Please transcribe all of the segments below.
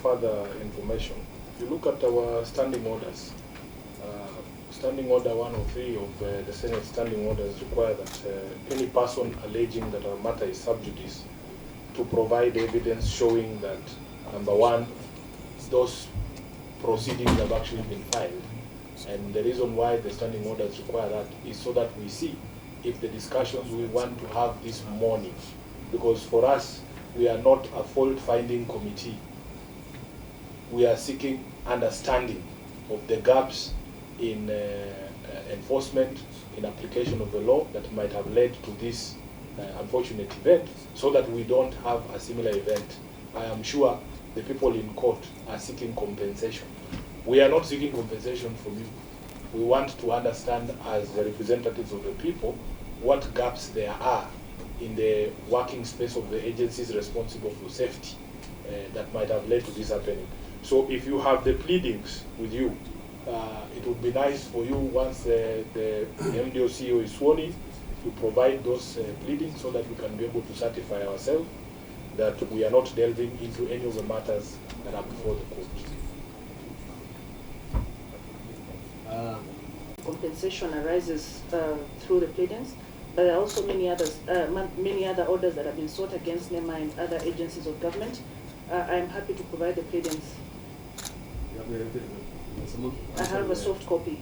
further information, if you look at our standing orders, Standing Order 103 of the Senate standing orders require that any person alleging that a matter is sub judice to provide evidence showing that, number one, those proceedings have actually been filed. And the reason why the standing orders require that is so that we see if the discussions we want to have this morning, because for us, we are not a fault-finding committee. We are seeking understanding of the gaps in enforcement, in application of the law that might have led to this unfortunate event, so that we don't have a similar event. I am sure the people in court are seeking compensation. We are not seeking compensation from you. We want to understand, as the representatives of the people, what gaps there are in the working space of the agencies responsible for safety that might have led to this happening. So if you have the pleadings with you, it would be nice for you, once the MD or CEO is sworn in, to provide those pleadings so that we can be able to certify ourselves that we are not delving into any of the matters that are before the court. Compensation arises through the pleadings, but there are also many other orders that have been sought against MEMA and other agencies of government. I am happy to provide the pleadings. I have a soft copy.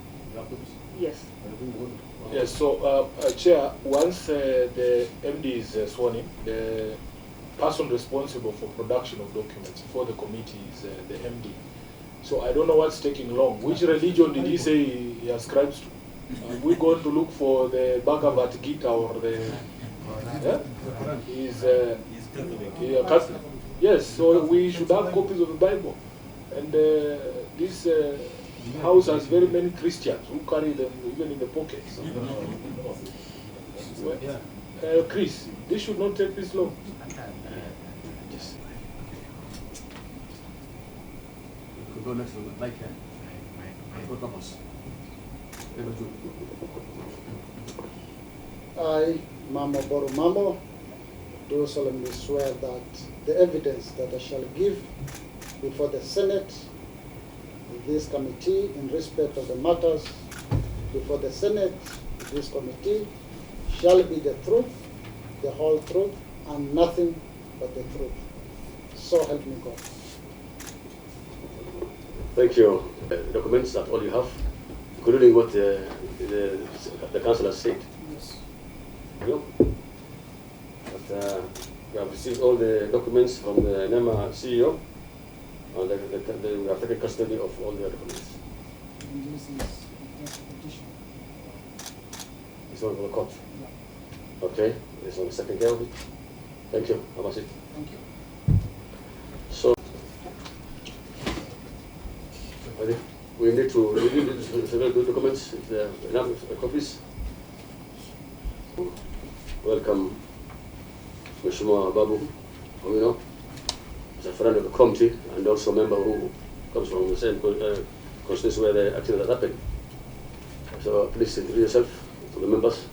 Yes. Yes, so Chair, once the MD is sworn in, the person responsible for production of documents for the committee is the MD. So I don't know what's taking long. Which religion did he say he ascribes to? Are we going to look for the Bhagavad Gita or the... Yeah? He's Catholic. Yes, so we should have copies of the Bible. And this house has very many Christians who carry them even in the pockets. Chris, this should not take this long. Yes. Go next to the mic. I, Mama Boru Mamo, do solemnly swear that the evidence that I shall give before the Senate, this committee, in respect of the matters before the Senate, this committee, shall be the truth, the whole truth, and nothing but the truth. So help me God. Thank you. Documents that all you have, including what the council has said. Yes. You know? But we have received all the documents from the MEMA CEO, and we have taken custody of all the documents. And this is just a petition. It's all for the court. Yeah. Okay, this one is taken care of it. Thank you. How about it? Thank you. So, we need several documents, if there are enough copies. Welcome, MEMA Babu Owino, as a friend of the committee and also a member who comes from the same constituency where the accident happened. So please introduce yourself to the members.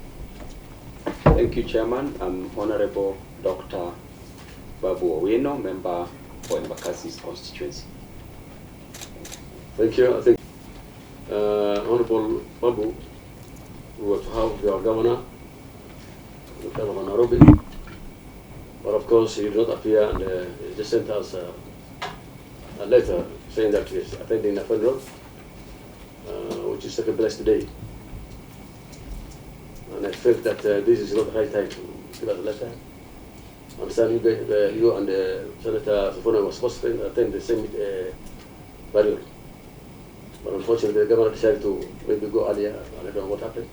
Thank you, Chairman. I'm Honorable Dr. Babu Owino, member for Embakasi's constituency. Thank you. I think Honorable Babu, we were to have your governor, the governor of Nairobi, but of course he did not appear, and he just sent us a letter saying that he is attending a funeral, which is taking place today. And I felt that this is not the right time to give us a letter. I understand you and Senator Sifuna were supposed to attend the same burial. But unfortunately, the governor decided to maybe go earlier. I don't know what happened.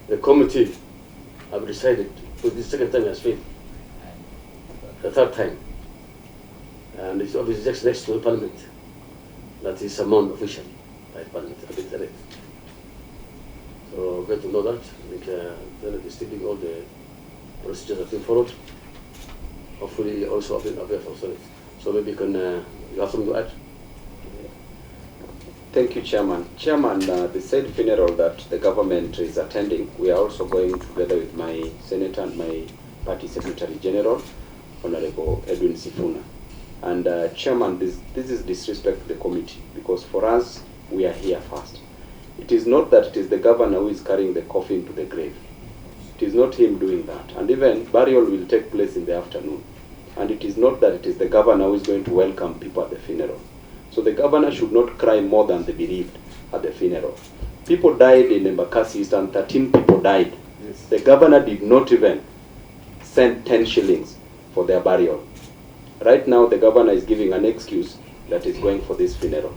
The committee have decided, for this second time has failed, the third time. And it's obviously just next to the parliament that is summoned officially by parliament. So great to know that. I think Senate is taking all the procedures that have been followed. Hopefully also have been aware from Senate. So maybe you can, you have something to add? Thank you, Chairman. Chairman, the said funeral that the government is attending, we are also going together with my Senator and my Party Secretary General, Honorable Edwin Sifuna. And Chairman, this is disrespect to the committee, because for us, we are here first. It is not that it is the governor who is carrying the coffin to the grave. It is not him doing that. And even burial will take place in the afternoon. And it is not that it is the governor who is going to welcome people at the funeral. So the governor should not cry more than the bereaved at the funeral. People died in Embakasi East and 13 people died. Yes. The governor did not even send 10 shillings for their burial. Right now, the governor is giving an excuse that is going for this funeral.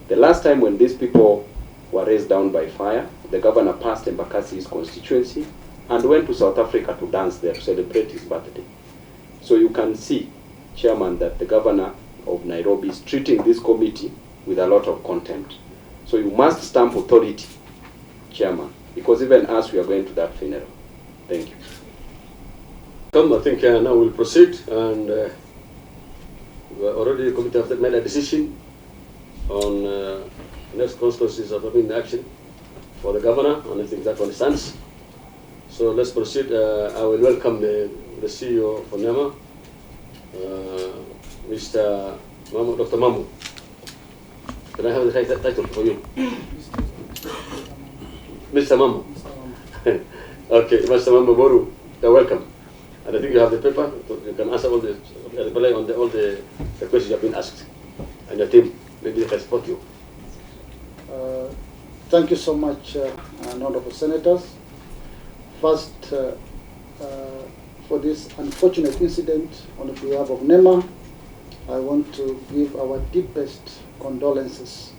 The last time when these people were raised down by fire, the governor passed Embakasi's constituency and went to South Africa to dance there to celebrate his birthday. So you can see, Chairman, that the governor of Nairobi is treating this committee with a lot of contempt. So you must stamp authority, Chairman, because even us, we are going to that funeral. Thank you. I think now we'll proceed, and already the committee have made a decision on next consequences of having action for the governor, and I think that one stands. So let's proceed. I will welcome the CEO for MEMA, Mr. Mamu, Dr. Mamu. Can I have the title for you? Mr. Mamu. Okay, Mr. Mamu Boru, you're welcome. And I think you have the paper, so you can answer all the reply on all the questions you have been asked. And your team, maybe they can support you. Thank you so much, honorable senators. First, for this unfortunate incident on behalf of MEMA, I want to give our deepest condolences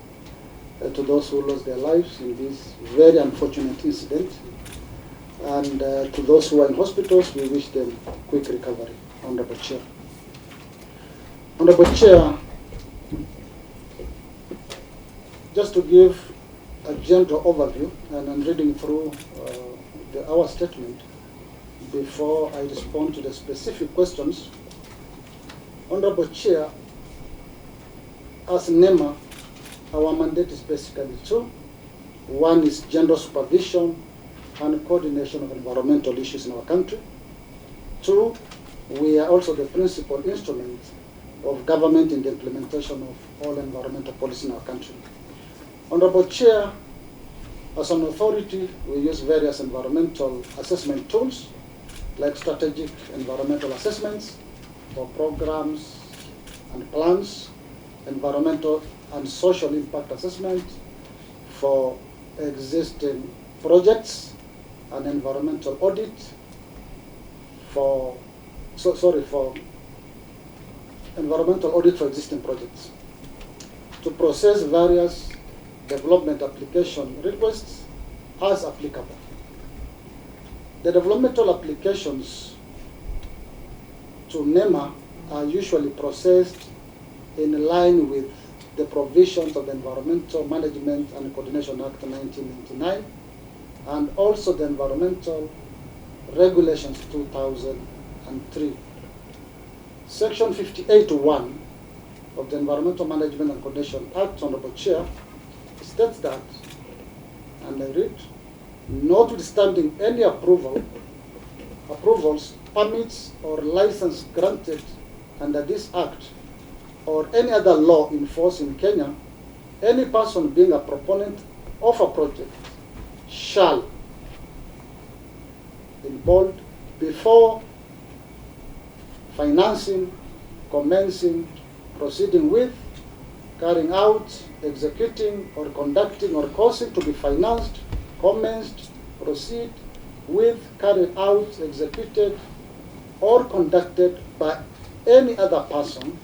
to those who lost their lives in this very unfortunate incident. And to those who are in hospitals, we wish them quick recovery. Honorable Chair. Honorable Chair, just to give a general overview, and I'm reading through our statement before I respond to the specific questions. Honorable Chair, as NEMA, our mandate is basically two. One is general supervision and coordination of environmental issues in our country. Two, we are also the principal instrument of government in the implementation of all environmental policy in our country. Honorable Chair, as an authority, we use various environmental assessment tools, like strategic environmental assessments for programs and plans, environmental and social impact assessment for existing projects, and environmental audit for environmental audit for existing projects, to process various development application requests as applicable. The developmental applications to NEMA are usually processed in line with the provisions of the Environmental Management and Coordination Act 1999 and also the Environmental Regulations 2003. Section 58(1) of the Environmental Management and Coordination Act, Honorable Chair, states that, and I read, notwithstanding any approvals, permits, or license granted under this Act or any other law in force in Kenya, any person being a proponent of a project shall, in bold, before financing, commencing, proceeding with, carrying out, executing, or conducting, or causing to be financed, commenced, proceed with, carried out, executed, or conducted by any other person,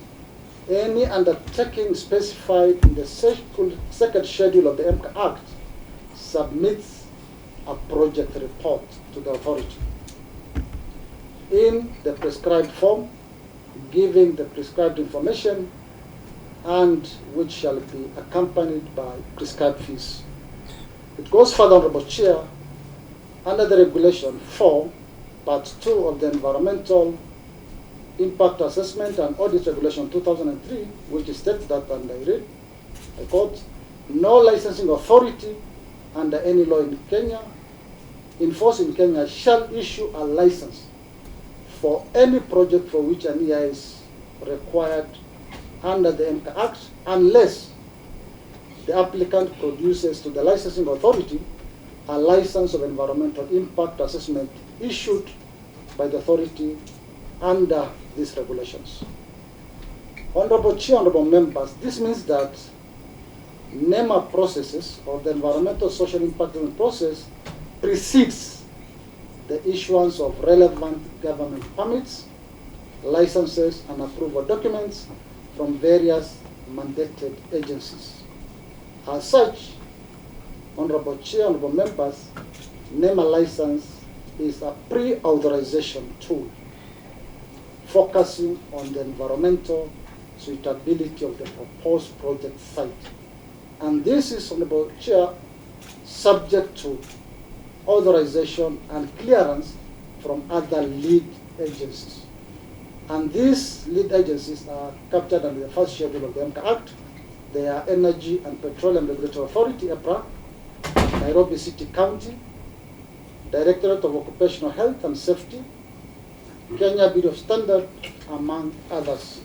any undertaking specified in the second schedule of the MEMA Act, submits a project report to the authority in the prescribed form, giving the prescribed information, and which shall be accompanied by prescribed fees. It goes further, Honorable Chair, under the Regulation 4, Part 2 of the Environmental Impact Assessment and Audit Regulation 2003, which states that, and I read, I quote, no licensing authority under any law in Kenya, in force in Kenya, shall issue a license for any project for which an EIA is required under the MEMA Act unless the applicant produces to the licensing authority a license of environmental impact assessment issued by the authority under these regulations. Honorable Chair, honorable members, this means that MEMA processes, or the environmental social impact assessment process, precedes the issuance of relevant government permits, licenses, and approval documents from various mandated agencies. As such, honorable Chair, honorable members, MEMA license is a pre-authorization tool focusing on the environmental suitability of the proposed project site. And this is, honorable Chair, subject to authorization and clearance from other lead agencies. And these lead agencies are captured under the first schedule of the MEMA Act. They are Energy and Petroleum Regulatory Authority, EPRA, Nairobi City County, Directorate of Occupational Health and Safety, Kenya Bureau of Standards, among others.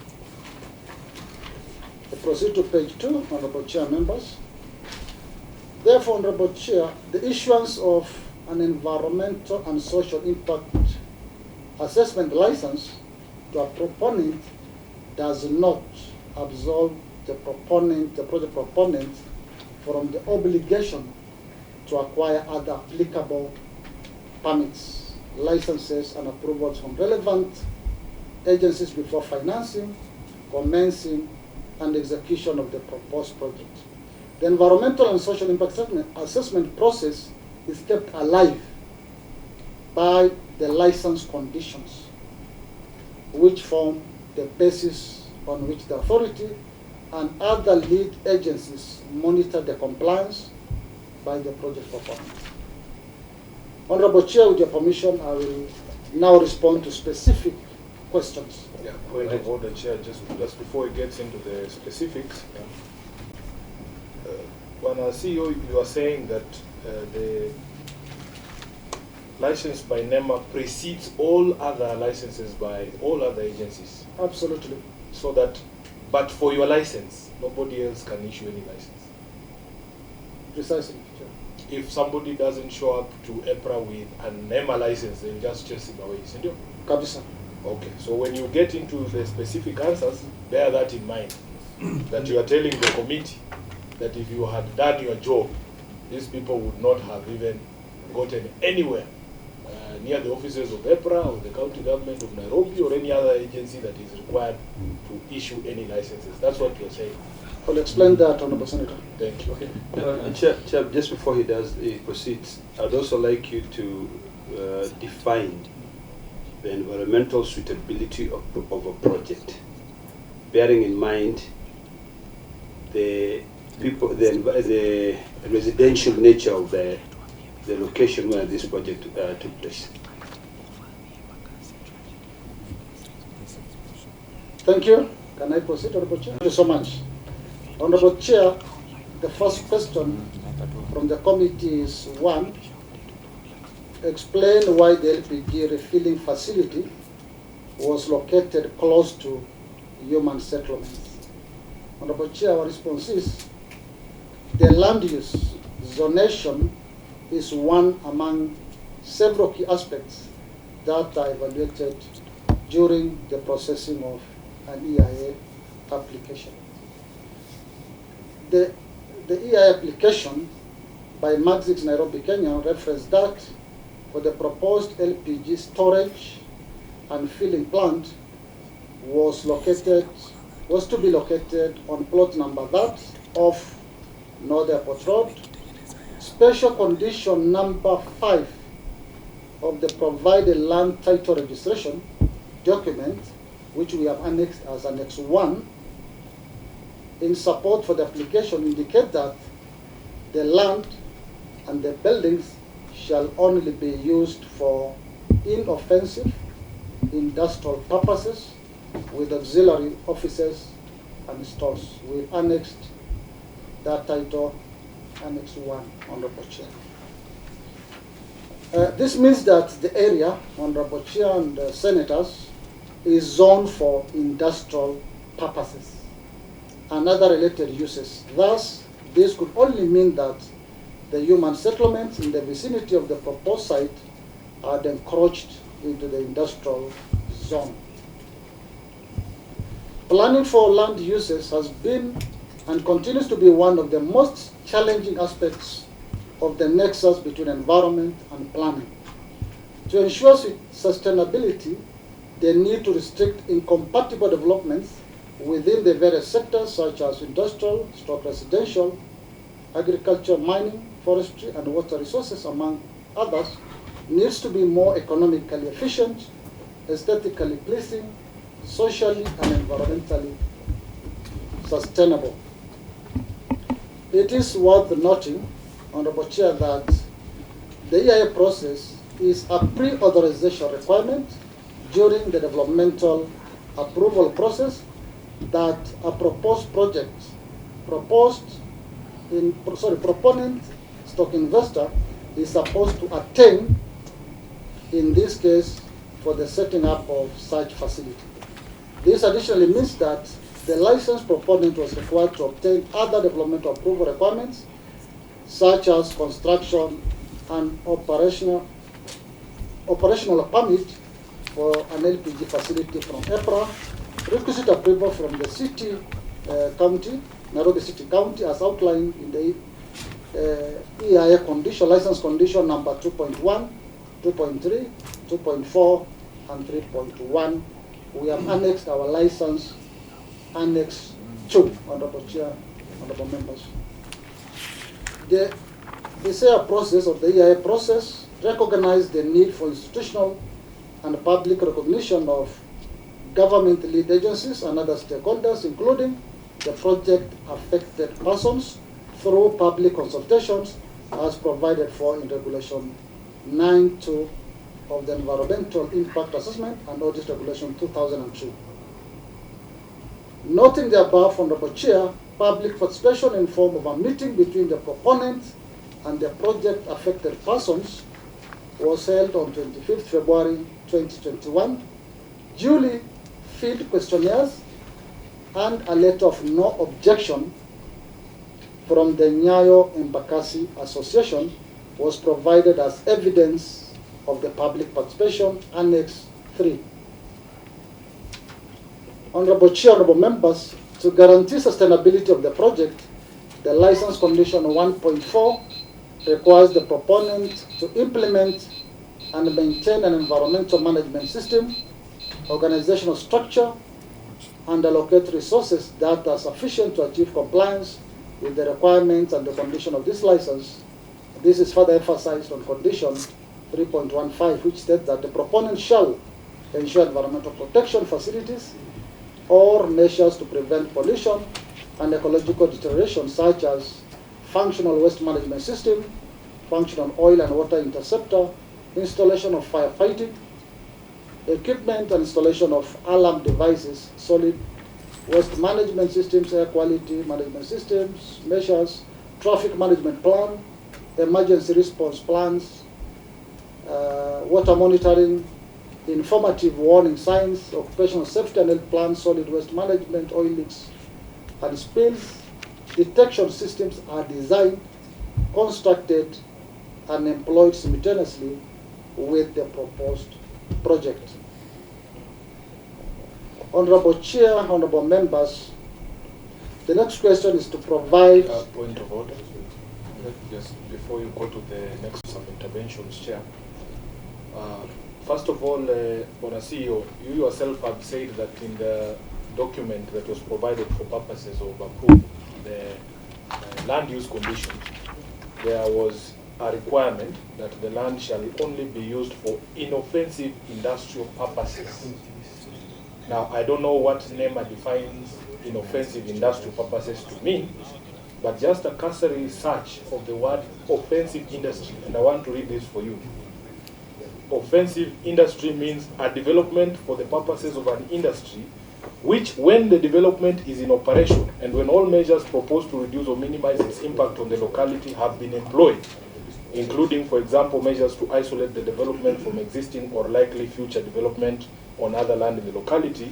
I proceed to page 2, Honorable Chair, members. Therefore, Honorable Chair, the issuance of an environmental and social impact assessment license to a proponent does not absolve the project proponent from the obligation to acquire other applicable permits, licenses, and approvals from relevant agencies before financing, commencing, and execution of the proposed project. The environmental and social impact assessment process is kept alive by the license conditions, which form the basis on which the authority and other lead agencies monitor the compliance by the project proponent. Honorable Chair, with your permission, I will now respond to specific questions. Yeah, point of order, Chair, just before it gets into the specifics. When our CEO, you are saying that the license by NEMA precedes all other licenses by all other agencies. Absolutely. So that, but for your license, nobody else can issue any license. Precisely, Chair. If somebody doesn't show up to EPRA with a NEMA license, they'll just chase him away, isn't it? Kabisa. Okay, so when you get into the specific answers, bear that in mind, that you are telling the committee that if you had done your job, these people would not have even gotten anywhere near the offices of EPRA or the county government of Nairobi or any other agency that is required to issue any licenses. That's what you're saying. I'll explain that, Honorable Senator. Thank you. Okay. Chair, just before he proceeds, I'd also like you to define the environmental suitability of a project, bearing in mind the residential nature of the location where this project took place. Thank you. Can I proceed, Honorable Chair? Thank you so much. Honorable Chair, the first question from the committee is 1. Explain why the LPG refilling facility was located close to human settlements. Honorable Chair, our response is the land use zonation is one among several key aspects that are evaluated during the processing of an EIA application. The EIA application by Maxix Nairobi, Kenya referenced that for the proposed LPG storage and filling plant was to be located on plot number that of North Airport Road. Special condition number 5 of the provided land title registration document, which we have annexed as Annex 1, in support for the application indicate that the land and the buildings shall only be used for inoffensive industrial purposes with auxiliary offices and stores. We annexed that title, Annex 1, Honorable Chair. This means that the area, Honorable Chair and Senators, is zoned for industrial purposes. and other related uses. Thus, this could only mean that the human settlements in the vicinity of the proposed site are encroached into the industrial zone. Planning for land uses has been and continues to be one of the most challenging aspects of the nexus between environment and planning. To ensure sustainability, the need to restrict incompatible developments within the various sectors such as industrial, residential, agriculture, mining, forestry, and water resources, among others, needs to be more economically efficient, aesthetically pleasing, socially and environmentally sustainable. It is worth noting, Honorable Chair, that the EIA process is a pre-authorization requirement during the developmental approval process that a proposed project, proponent stock investor is supposed to attain, in this case, for the setting up of such facility. This additionally means that the licensed proponent was required to obtain other developmental approval requirements, such as construction and operational permit for an LPG facility from EPRA, requisite approval from the city county, Nairobi City County, as outlined in the EIA condition, license condition number 2.1, 2.3, 2.4, and 3.1. We have annexed our license, Annex 2, Honorable Chair, Honorable Members. The EIA process, or the EIA process, recognized the need for institutional and public recognition of government lead agencies and other stakeholders, including the project affected persons, through public consultations as provided for in Regulation 9.2 of the Environmental Impact Assessment and Audit Regulation 2002. Noting the above, Honorable Chair, public participation in form of a meeting between the proponent and the project affected persons was held on 25th February 2021. Duly filled questionnaires and a letter of no objection from the Nyayo Embakasi Association was provided as evidence of the public participation, Annex 3. Honorable Chair, Honorable Members, to guarantee sustainability of the project, the license condition 1.4 requires the proponent to implement and maintain an environmental management system, organizational structure, and allocate resources that are sufficient to achieve compliance with the requirements and the condition of this license. This is further emphasized on condition 3.15, which states that the proponent shall ensure environmental protection facilities or measures to prevent pollution and ecological deterioration, such as functional waste management system, functional oil and water interceptor, installation of firefighting equipment and installation of alarm devices, solid waste management systems, air quality management systems, measures, traffic management plan, emergency response plans, water monitoring, informative warning signs, occupational safety and health plans, solid waste management, oil leaks and spills. Detection systems are designed, constructed, and employed simultaneously with the proposed project. Honorable Chair, Honorable Members, the next question is to provide... Point of order. Just before you go to the next some interventions, Chair. First of all, Bona CEO, you yourself have said that in the document that was provided for purposes of approval, the land use conditions, there was a requirement that the land shall only be used for inoffensive industrial purposes. Now, I don't know what MEMA defines inoffensive industrial purposes to mean, but just a cursory search of the word offensive industry, and I want to read this for you. Offensive industry means a development for the purposes of an industry which, when the development is in operation and when all measures proposed to reduce or minimize its impact on the locality have been employed, including, for example, measures to isolate the development from existing or likely future development on other land in the locality,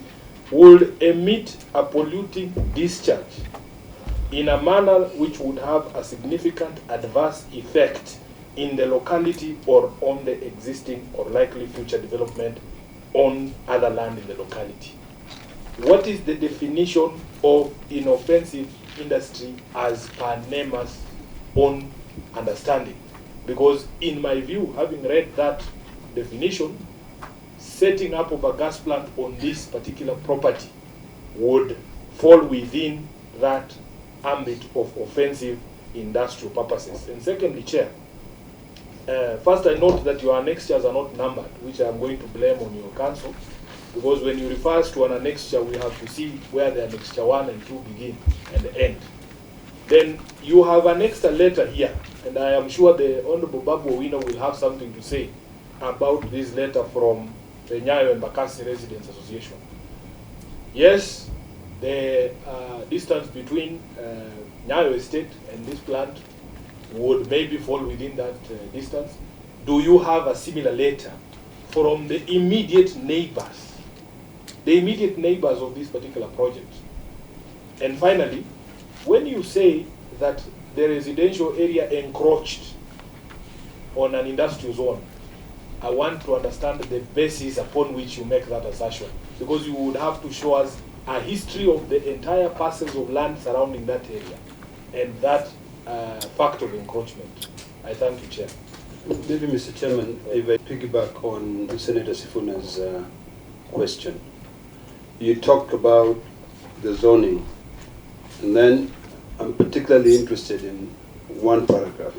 would emit a polluting discharge in a manner which would have a significant adverse effect in the locality or on the existing or likely future development on other land in the locality. What is the definition of inoffensive industry as per NEMA's own understanding? Because in my view, having read that definition, setting up of a gas plant on this particular property would fall within that ambit of offensive industrial purposes. And secondly, Chair, first I note that your annexures are not numbered, which I am going to blame on your council, because when you refer to an annexure, we have to see where the annexure 1 and 2 begin and end. Then you have annexed a letter here, and I am sure the Honorable Babu Owino will have something to say about this letter from the Nyayo and Embakasi Residents Association. Yes, the distance between Nyayo Estate and this plant would maybe fall within that distance. Do you have a similar letter from the immediate neighbors of this particular project? And finally, when you say that the residential area encroached on an industrial zone, I want to understand the basis upon which you make that assertion, because you would have to show us a history of the entire parcels of land surrounding that area and that fact of encroachment. I thank you, Chair. Maybe, Mr. Chairman, if I piggyback on Senator Sifuna's question. You talked about the zoning, and then I'm particularly interested in one paragraph.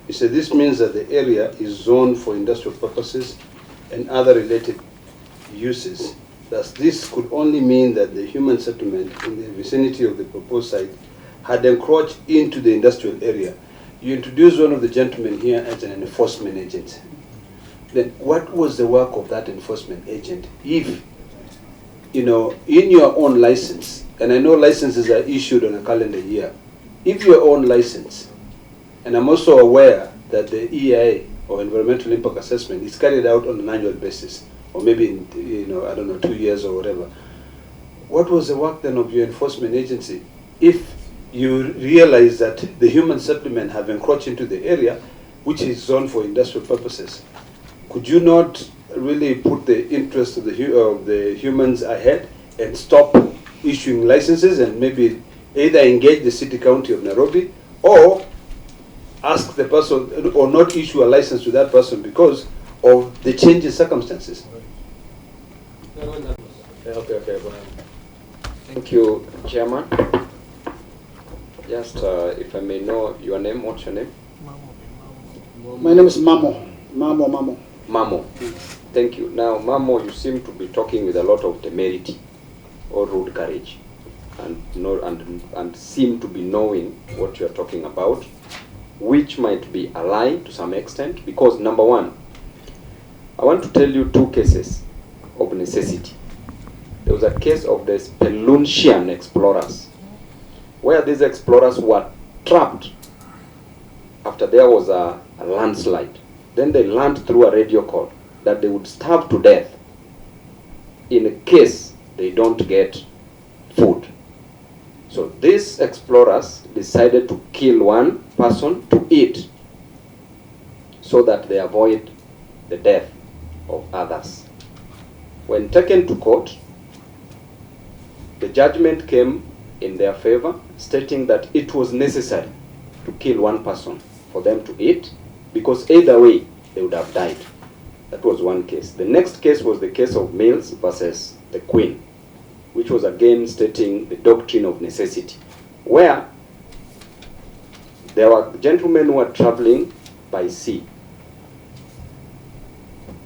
You said this means that the area is zoned for industrial purposes and other related uses. Thus, this could only mean that the human settlement in the vicinity of the proposed site had encroached into the industrial area. You introduced one of the gentlemen here as an enforcement agent. Then what was the work of that enforcement agent? If, you know, in your own license, and I know licenses are issued on a calendar year, if your own license, and I'm also aware that the EIA, or Environmental Impact Assessment, is carried out on an annual basis, or maybe in, you know, I don't know, 2 years or whatever. What was the work then of your enforcement agency if you realize that the human settlement have encroached into the area, which is zoned for industrial purposes? Could you not really put the interest of the humans ahead and stop issuing licenses and maybe either engage the city county of Nairobi or ask the person, or not issue a license to that person because of the change in circumstances? Okay. Thank you, Chairman. Just if I may know your name, what's your name? My name is Mamo. Mamo. Thank you. Now, Mamo, you seem to be talking with a lot of temerity or rude courage, and seem to be knowing what you are talking about, which might be a lie to some extent, because number one, I want to tell you 2 cases of necessity. There was a case of the Speluntian explorers, where these explorers were trapped after there was a landslide. Then they learned through a radio call that they would starve to death in case they don't get food. So these explorers decided to kill one person to eat so that they avoid the death of others. When taken to court, the judgment came in their favor, stating that it was necessary to kill one person for them to eat, because either way they would have died. That was one case. The next case was the case of Mills versus the Queen, which was again stating the doctrine of necessity, where there were gentlemen who were traveling by sea.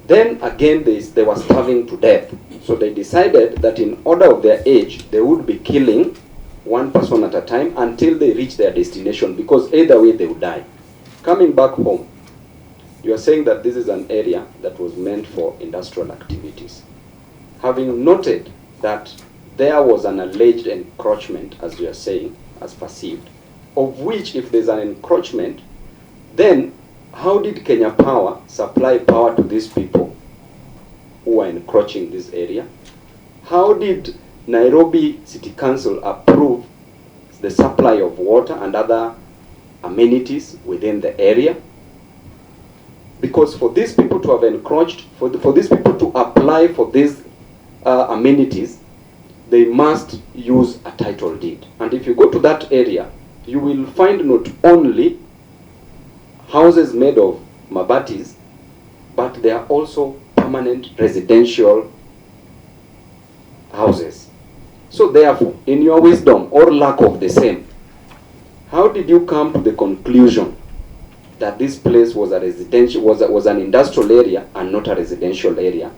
Then again they were starving to death. So they decided that in order of their age, they would be killing one person at a time until they reach their destination, because either way they would die. Coming back home, you are saying that this is an area that was meant for industrial activities. Having noted that there was an alleged encroachment, as you are saying, as perceived, of which if there's an encroachment, then how did Kenya Power supply power to these people who are encroaching this area? How did Nairobi City Council approve the supply of water and other amenities within the area. Because for these people to have encroached, for these people to apply for these amenities, they must use a title deed. And if you go to that area, you will find not only houses made of mabatis, but there are also permanent residential houses. So therefore, in your wisdom or lack of the same, how did you come to the conclusion that this place was a residential, was an industrial area and not a residential area,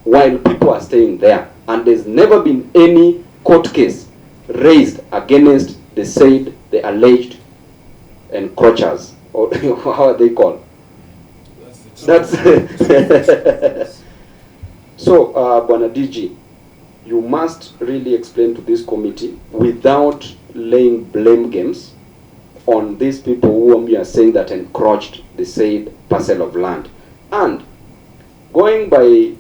while people are staying there, and there's never been any court case raised against the alleged encroachers, or how are they called? That's so, Bwana DG, you must really explain to this committee without laying blame games on these people whom you are saying that encroached the said parcel of land. And going by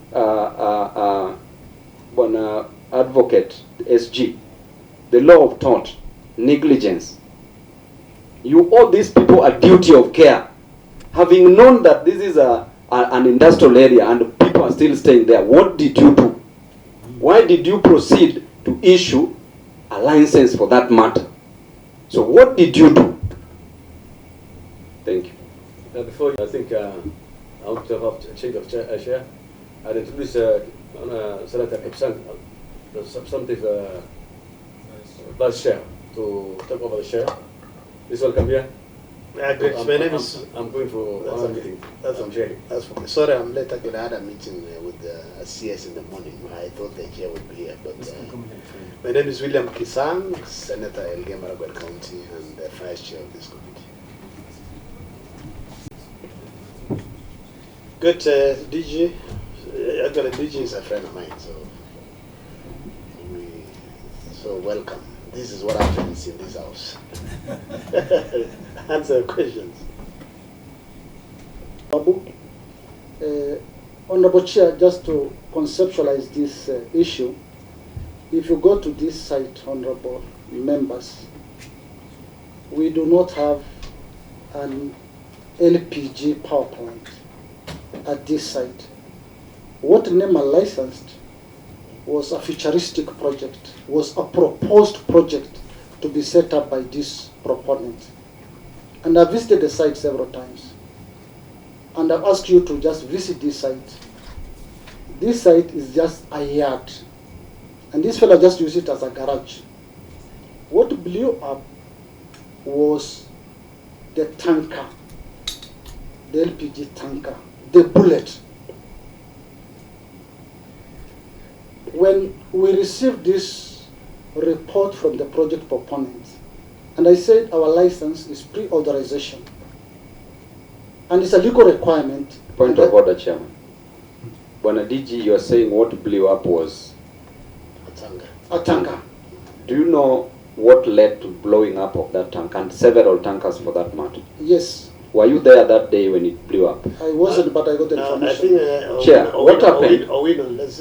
advocate SG, the law of tort, negligence, you owe these people a duty of care. Having known that this is an industrial area and people are still staying there, what did you do? Why did you proceed to issue a license for that matter? So what did you do? Thank you. Before I think I want to have a change of chair. I'd introduce Senator Kipsang, the substantive vice chair, to take over the chair. Please welcome here. My name is. I'm going for another meeting. That's I'm chairing. That's okay. Sorry, I'm late. I had a meeting with CS in the morning. I thought the chair would be here, but my name is William Kisang, Senator Elgeyo-Marakwet County, and the vice chair of this committee. Good, DG. Actually, DG is a friend of mine, so welcome. This is what happens in this house. Answer questions. Babu, Honorable Chair, just to conceptualize this issue, if you go to this site, Honorable members, we do not have an LPG power plant at this site. What MEMA licensed was a futuristic project, was a proposed project to be set up by this proponent. And I visited the site several times. And I've asked you to just visit this site. This site is just a yard. And this fellow just used it as a garage. What blew up was the tanker, the LPG tanker, the bullet. When we received this report from the project proponent, and I said our license is pre-authorization, and it's a legal requirement. Point of order, Chairman. Bwana DG, you are saying what blew up was A tanker. Do you know what led to blowing up of that tank, and several tankers for that matter? Yes. Were you there that day when it blew up? I wasn't, but I got the information. I think, Chair, what happened?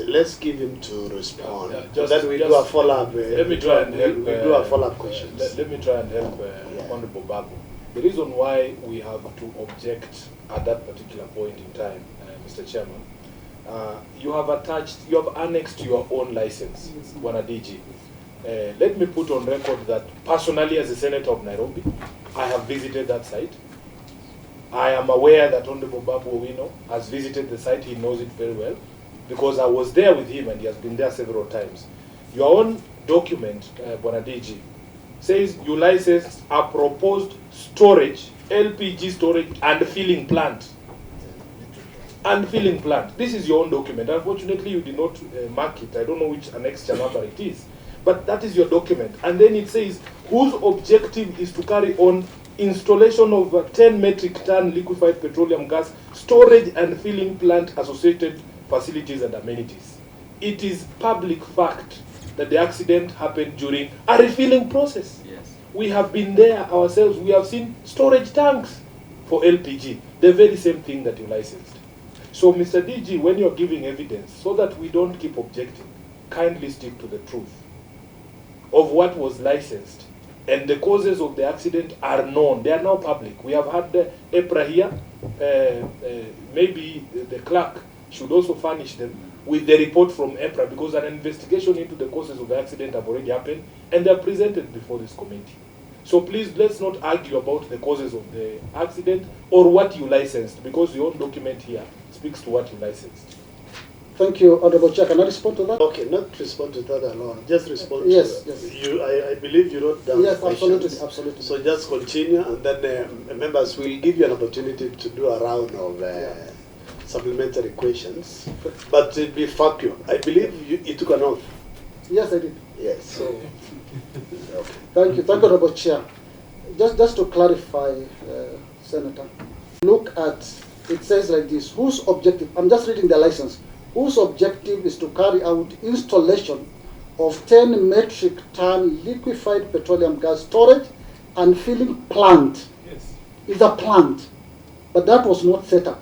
Let's give him to respond. Just- Then we just- do a follow-up. Let me try and help. We do a follow-up questions. Let me try and help Honorable Babu. The reason why we have to object at that particular point in time, Mr. Chairman, you have annexed your own license, Bwana DG. Let me put on record that personally, as a senator of Nairobi, I have visited that site. I am aware that Honorable Babu Owino has visited the site. He knows it very well because I was there with him and he has been there several times. Your own document, Bwana DG, says you licensed a proposed storage, LPG storage and filling plant. And filling plant. This is your own document. Unfortunately, you did not mark it. I don't know which annexure number it is. But that is your document. And then it says, whose objective is to carry on installation of a 10 metric ton liquefied petroleum gas storage and filling plant associated facilities and amenities. It is public fact that the accident happened during a refilling process. Yes. We have been there ourselves. We have seen storage tanks for LPG, the very same thing that you licensed. So, Mr. DG, when you're giving evidence, so that we don't keep objecting, kindly stick to the truth of what was licensed. And the causes of the accident are known. They are now public. We have had the EPRA here. Maybe the clerk should also furnish them with the report from EPRA, because an investigation into the causes of the accident have already happened and they are presented before this committee. So please, let's not argue about the causes of the accident or what you licensed, because your own document here speaks to what you licensed. Thank you, Honorable Chair. Can I respond to that? Okay, not respond to that alone. Just respond Yes, to yes. you. I believe you wrote down Yes, questions. absolutely, absolutely. So just continue, and then members will give you an opportunity to do a round of supplementary questions. But to be factual, I believe you took an oath. Yes, I did. Yes. So okay. Thank you, Honorable Chair. Just to clarify, Senator, look at, it says like this, whose objective, I'm just reading the license, whose objective is to carry out installation of 10 metric ton liquefied petroleum gas storage and filling plant. Yes. Is a plant, but that was not set up.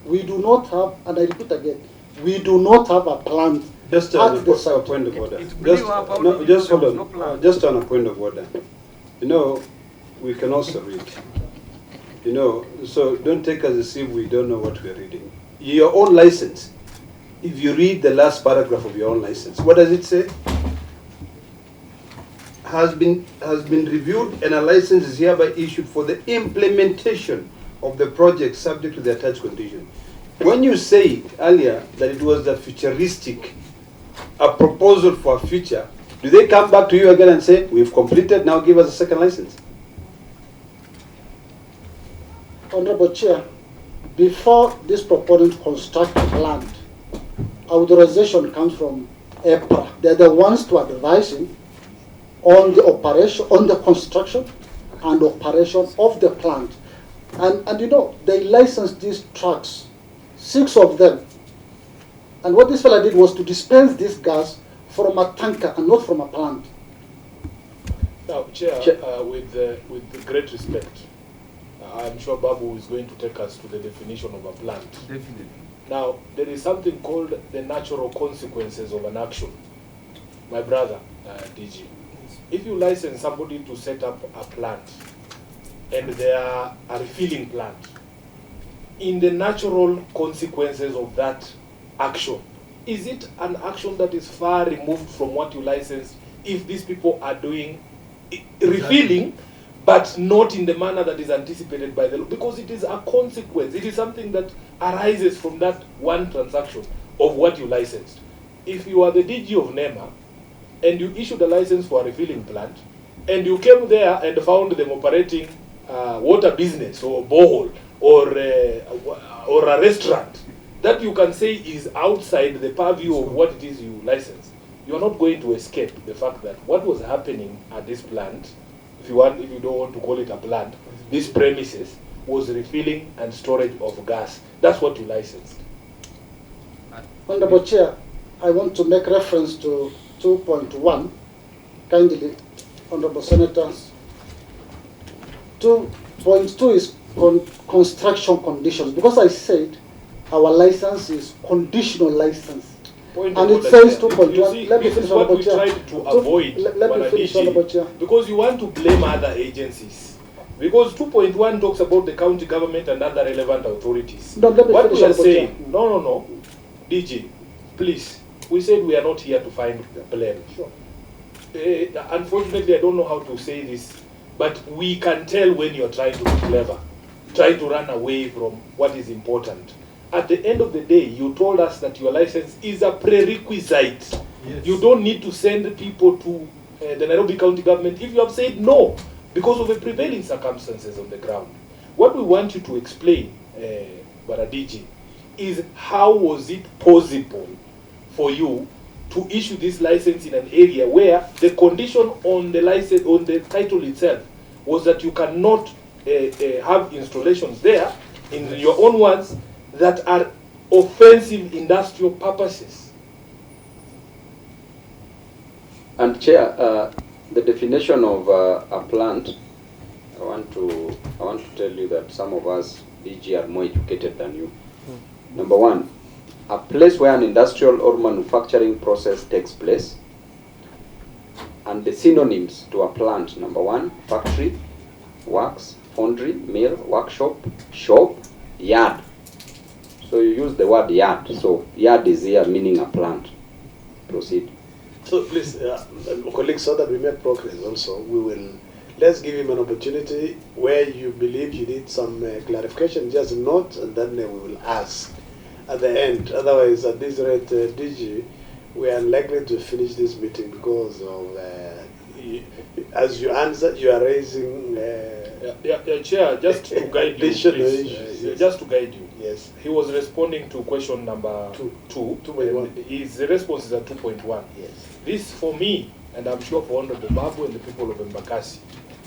We do not have, and I repeat again, we do not have a plant. Just at on the a site. point of order. It's blew up out No, of just there hold was on. no plan. Just on a point of order. You know, we can also read. You know, so don't take us as if we don't know what we're reading. Your own license, if you read the last paragraph of your own license, what does it say? Has been reviewed and a license is hereby issued for the implementation of the project subject to the attached condition. When you say earlier that it was a futuristic, a proposal for a future, do they come back to you again and say, we've completed, now give us a second license? Honorable Chair, before this proponent construct land, authorization comes from EPRA. They're the ones to advise him on the operation, on the construction and operation of the plant. And you know, they licensed these trucks, 6 of them. And what this fella did was to dispense this gas from a tanker and not from a plant. Now, Chair, with great respect, I'm sure Babu is going to take us to the definition of a plant. Definitely. Now, there is something called the natural consequences of an action. My brother, DG, if you license somebody to set up a plant and they are a refilling plant, in the natural consequences of that action, is it an action that is far removed from what you licensed if these people are doing refilling, but not in the manner that is anticipated by the law? Because it is a consequence. It is something that arises from that one transaction of what you licensed. If you are the DG of MEMA and you issued a license for a refilling plant and you came there and found them operating water business or borehole or a restaurant, that you can say is outside the purview of what it is you license, you are not going to escape the fact that what was happening at this plant, if you don't want to call it a plant, this premises was refilling and storage of gas. That's what you licensed. Honorable Chair, I want to make reference to 2.1. Kindly, Honorable Senators. 2.2 is construction conditions, because I said our license is conditional license. Point And of it order, says Chair. 2.1. You see, Let me this finish, is what Honorable we Chair. tried to avoid, Let me Bwana finish, DG, Honorable Chair. because you want to blame other agencies. Because 2.1 talks about the county government and other relevant authorities. No, let me What finish, we are Honorable saying, Chair. no, DG, please, we said we are not here to find blame. Sure. Unfortunately, I don't know how to say this, but we can tell when you're trying to be clever, trying to run away from what is important. At the end of the day, you told us that your license is a prerequisite. Yes. You don't need to send people to the Nairobi County government if you have said no, because of the prevailing circumstances on the ground. What we want you to explain, Baradiji, is how was it possible for you to issue this license in an area where the condition on the license, on the title itself, was that you cannot have installations there, in your own words, that are offensive industrial purposes. And Chair, the definition of a plant, I want to tell you that some of us, DG, are more educated than you. Number one, a place where an industrial or manufacturing process takes place. And the synonyms to a plant: number one, factory, works, foundry, mill, workshop, shop, yard. So you use the word yard. So yard is here meaning a plant. Proceed. So please, colleagues, so that we make progress also, let's give him an opportunity where you believe you need some clarification, just note, and then we will ask at the end. Otherwise, at this rate, DG, we are unlikely to finish this meeting because of, as you answer, you are raising Chair, just to guide you, additional please. issues, yes. Just to guide you. Yes. He was responding to question number 2.1. His response is at 2.1. Yes. This, for me, and I'm sure for Honorable Babu and the people of Embakasi,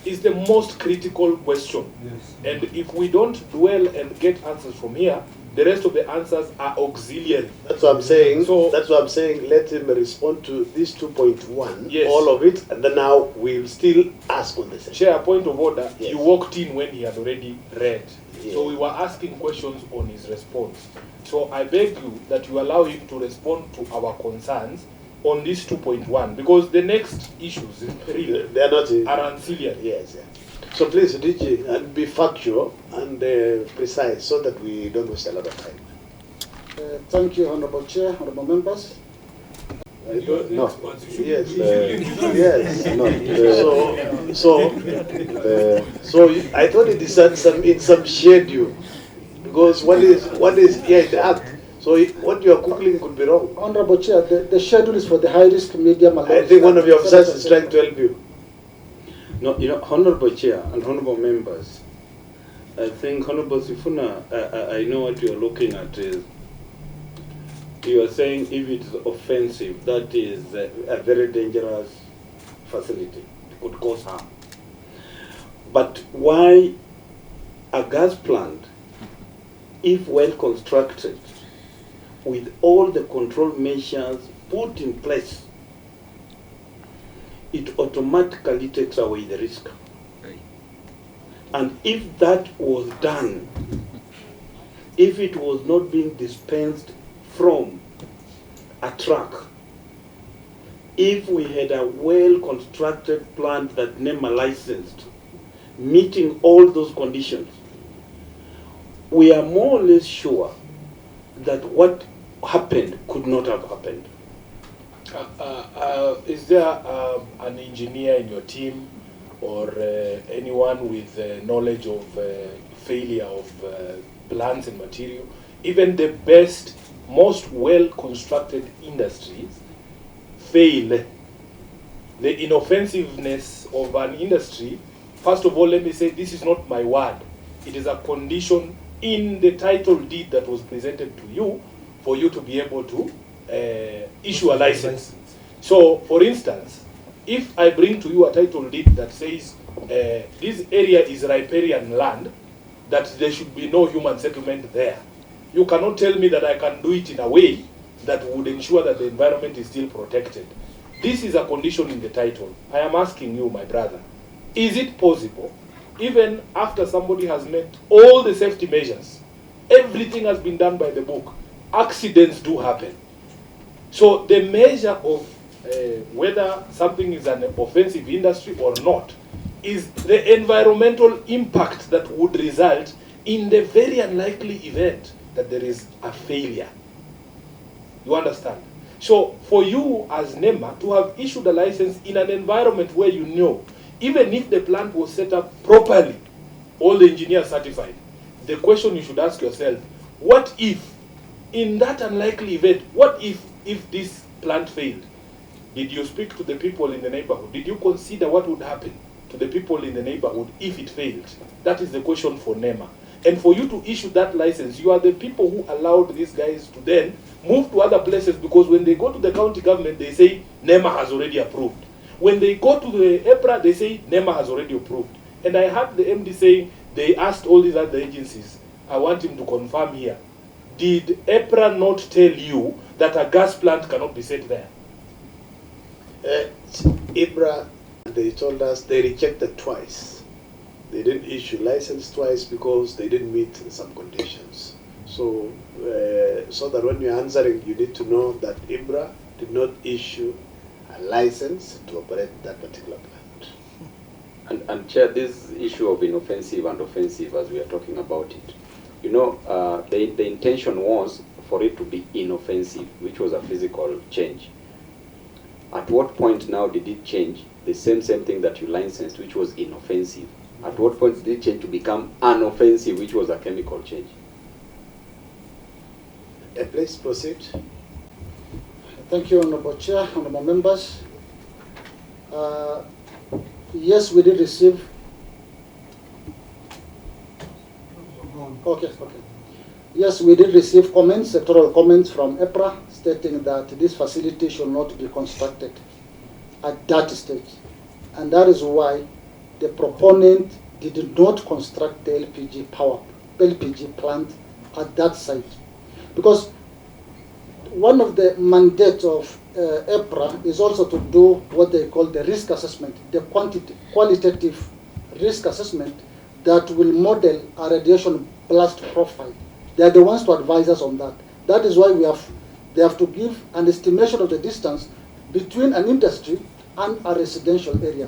is the most critical question. Yes. And if we don't dwell and get answers from here, the rest of the answers are auxiliary. That's what I'm saying. So that's what I'm saying. Let him respond to this 2.1, Yes. all of it, and then now we'll still ask on the same. Chair, point of order, Yes. you walked in when he had already read. Yes. So we were asking questions on his response. So I beg you that you allow him to respond to our concerns on this 2.1, because the next issues really They are not. are ancillary. Yes. Yeah. So please, DG, and be factual and precise so that we don't waste a lot of time. Thank you, Honorable Chair, Honorable Members. No. Yes. Yes. No. So I thought it is in some schedule, because what is here in the act. So what you are cooking could be wrong. Honorable Chair, the schedule is for the high-risk, medium, and low. I think one of your officers is trying to help you. No, Honorable Chair and Honorable Members, I think Honorable Sifuna, I know what you're looking at is, you are saying if it is offensive, that is a very dangerous facility. It could cause harm. But why a gas plant, if well constructed, with all the control measures put in place, it automatically takes away the risk. And if that was done, if it was not being dispensed from a truck, if we had a well-constructed plant that NEMA licensed, meeting all those conditions, we are more or less sure that what happened could not have happened. Is there an engineer in your team or anyone with knowledge of failure of plants and material? Even the best, most well-constructed industries fail. The inoffensiveness of an industry, first of all, let me say this is not my word. It is a condition in the title deed that was presented to you for you to be able to issue a license. So, for instance, if I bring to you a title deed that says this area is riparian land, that there should be no human settlement there, you cannot tell me that I can do it in a way that would ensure that the environment is still protected. This is a condition in the title. I am asking you, my brother, is it possible, even after somebody has met all the safety measures, everything has been done by the book, accidents do happen? So the measure of whether something is an offensive industry or not is the environmental impact that would result in the very unlikely event that there is a failure. You understand? So for you as NEMA to have issued a license in an environment where you know, even if the plant was set up properly, all the engineers certified, the question you should ask yourself, what if, in that unlikely event, what if this plant failed? Did you speak to the people in the neighborhood? Did you consider what would happen to the people in the neighborhood if it failed? That is the question for NEMA. And for you to issue that license, you are the people who allowed these guys to then move to other places, because when they go to the county government, they say NEMA has already approved. When they go to the EPRA, they say NEMA has already approved. And I heard the MD saying they asked all these other agencies. I want him to confirm here. Did EPRA not tell you that a gas plant cannot be set there? EPRA, they told us they rejected twice. They didn't issue license twice because they didn't meet some conditions. So, so that when you're answering, you need to know that IBRA did not issue a license to operate that particular plant. And Chair, this issue of inoffensive and offensive, as we are talking about it, you know, the intention was for it to be inoffensive, which was a physical change. At what point now did it change the same thing that you licensed, which was inoffensive? At what point did it change to become unoffensive, which was a chemical change? Please proceed. Thank you, Honorable Chair, Honorable Members. Yes, we did receive. Okay. Yes, we did receive comments, sectoral comments from EPRA stating that this facility should not be constructed at that stage. And that is why the proponent did not construct the LPG plant at that site. Because one of the mandates of EPRA is also to do what they call the risk assessment, the qualitative risk assessment that will model a radiation blast profile. They are the ones to advise us on that. That is why they have to give an estimation of the distance between an industry and a residential area.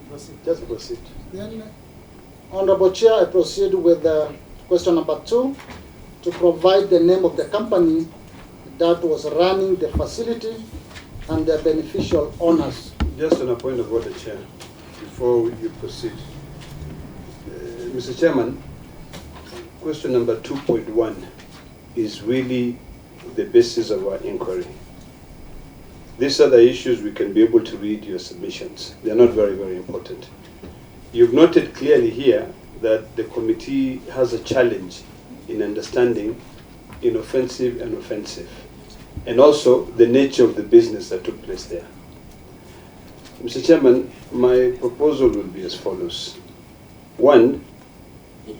Proceed. Just proceed. Then, Honorable Chair, I proceed with question number 2 to provide the name of the company that was running the facility and the beneficial owners. Just on a point of order, Chair, before you proceed. Mr. Chairman, question number 2.1 is really the basis of our inquiry. These are the issues we can be able to read your submissions. They are not very, very important. You've noted clearly here that the committee has a challenge in understanding inoffensive and offensive, and also the nature of the business that took place there. Mr. Chairman, my proposal will be as follows. 1,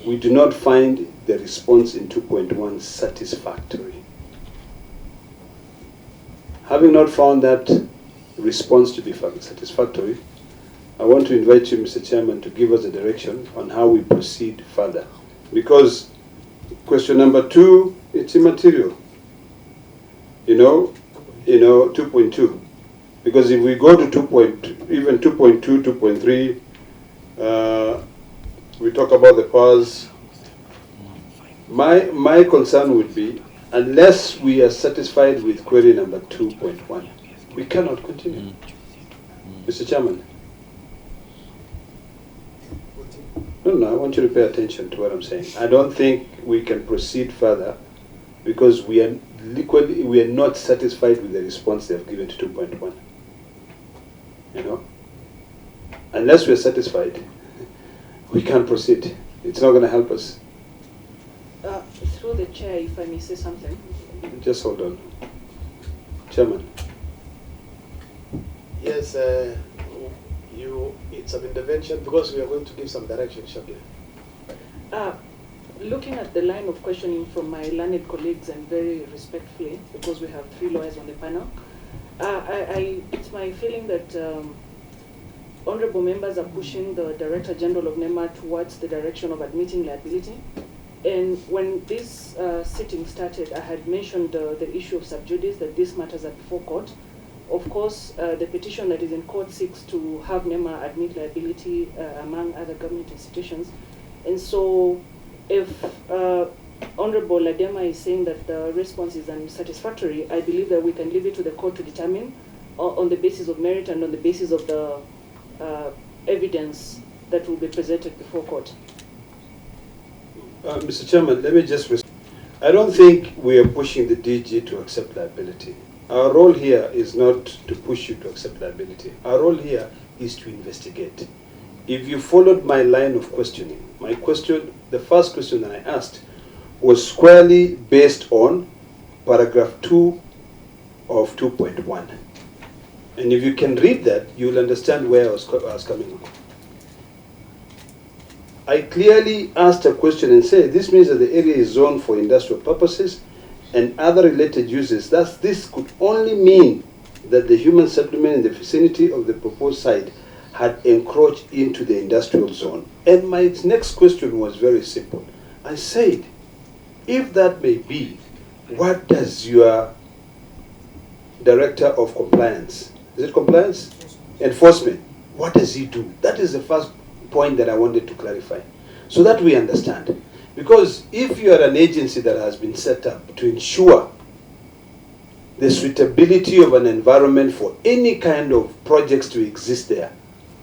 we do not find the response in 2.1 satisfactory. Having not found that response to be satisfactory, I want to invite you, Mr. Chairman, to give us a direction on how we proceed further. Because question number 2, it's immaterial. You know, 2.2. Because if we go to even 2.2, 2.3, we talk about the powers. My concern would be, unless we are satisfied with query number 2.1, we cannot continue. Mr. Chairman. No, I want you to pay attention to what I'm saying. I don't think we can proceed further because we are not satisfied with the response they have given to 2.1. You know? Unless we're satisfied, we can't proceed. It's not going to help us. Through the chair, if I may say something. Just hold on. Chairman. Yes, it's an intervention because we are going to give some direction shortly. Looking at the line of questioning from my learned colleagues, and very respectfully, because we have 3 lawyers on the panel, it's my feeling that honorable members are pushing the Director General of NEMA towards the direction of admitting liability. And when this sitting started, I had mentioned the issue of sub judice, that this matters are before court. Of course, the petition that is in court seeks to have NEMA admit liability among other government institutions. And so if Honorable Ladema is saying that the response is unsatisfactory, I believe that we can leave it to the court to determine on the basis of merit and on the basis of the evidence that will be presented before court. Mr. Chairman, let me just I don't think we are pushing the DG to accept liability. Our role here is not to push you to accept liability. Our role here is to investigate. If you followed my line of questioning, the first question that I asked was squarely based on paragraph 2 of 2.1. And if you can read that, you'll understand where I was coming from. I clearly asked a question and said, this means that the area is zoned for industrial purposes and other related uses. Thus, this could only mean that the human settlement in the vicinity of the proposed site had encroached into the industrial zone. And my next question was very simple. I said, if that may be, what does your director of compliance, is it compliance? Enforcement, what does he do? That is the first point that I wanted to clarify, so that we understand. Because if you are an agency that has been set up to ensure the suitability of an environment for any kind of projects to exist there,